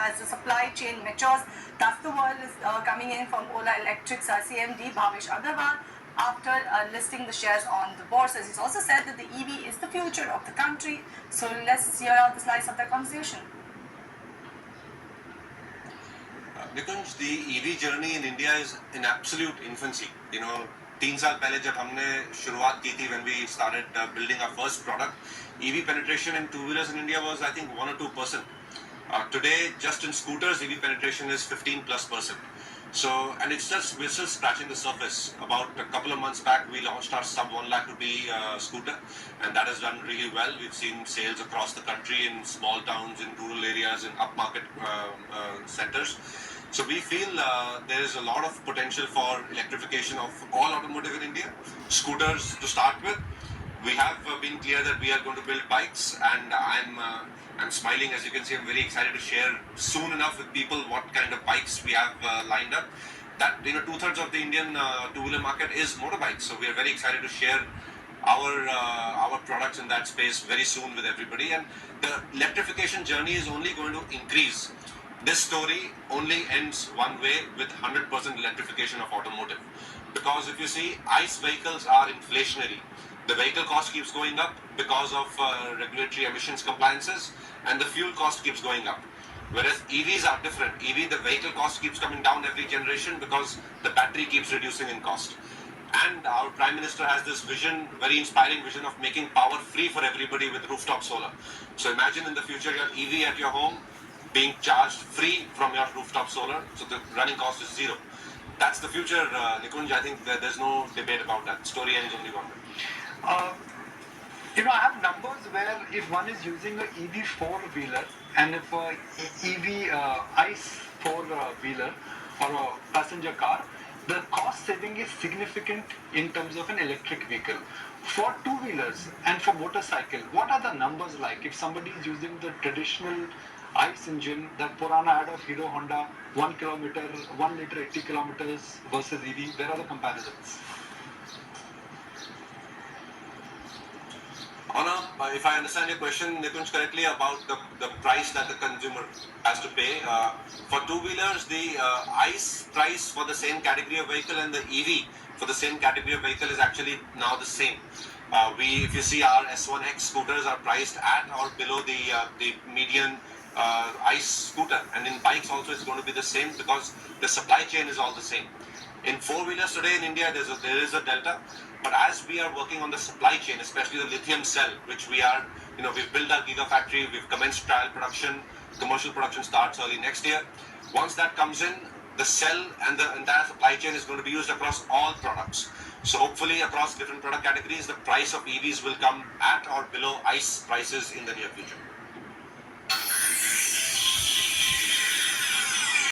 as the supply chain matures. Thus, the world is coming in from Ola Electric's CMD Bhavish Agarwal after listing the shares on the bourses. He's also said that the EV is the future of the country. So let's hear out the slice of that conversation. Nikunj, the EV journey in India is in absolute infancy. 3 साल पहले जब हमने शुरुआत की थी, when we started building our first product, EV penetration in two-wheelers in India was, I think, 1 or 2%. Today, just in scooters, EV penetration is 15+%. So, and we're still scratching the surface. About a couple of months back, we launched our sub 1 lakh rupee scooter, and that has done really well. We've seen sales across the country in small towns, in rural areas, in upmarket centers. So we feel there is a lot of potential for electrification of all automotive in India. Scooters to start with. We have been clear that we are going to build bikes, and I'm smiling, as you can see. I'm very excited to share soon enough with people what kind of bikes we have lined up. That 2/3 of the Indian two-wheeler market is motorbikes, so we are very excited to share our products in that space very soon with everybody. And the electrification journey is only going to increase. This story only ends one way, with 100% electrification of automotive. Because if you see, ICE vehicles are inflationary. The vehicle cost keeps going up because of regulatory emissions compliances, and the fuel cost keeps going up. Whereas EVs are different. EV, the vehicle cost keeps coming down every generation because the battery keeps reducing in cost. And our Prime Minister has this vision, very inspiring vision, of making power free for everybody with rooftop solar. So imagine in the future your EV at your home being charged free from your rooftop solar, so the running cost is zero. That's the future, Nikunj. I think there's no debate about that. Story ends only one way. I have numbers where if one is using an EV four-wheeler and if a EV ICE four-wheeler or a passenger car, the cost saving is significant in terms of an electric vehicle. For two-wheelers and for motorcycle, what are the numbers like? If somebody is using the traditional ICE engine, that Purana ad of Hero Honda, 1 kilometer, 1 liter 80 kilometers versus EV, where are the comparisons? If I understand your question, Nikunj, correctly, about the price that the consumer has to pay. For two-wheelers, the ICE price for the same category of vehicle and the EV for the same category of vehicle is actually now the same. If you see, our S1X scooters are priced at or below the median ICE scooter, and in bikes also it's going to be the same because the supply chain is all the same. In four-wheelers today in India, there is a delta, but as we are working on the supply chain, especially the lithium cell, which we've built our gigafactory, we've commenced trial production, commercial production starts early next year. Once that comes in, the cell and the entire supply chain is going to be used across all products. So hopefully across different product categories, the price of EVs will come at or below ICE prices in the near future.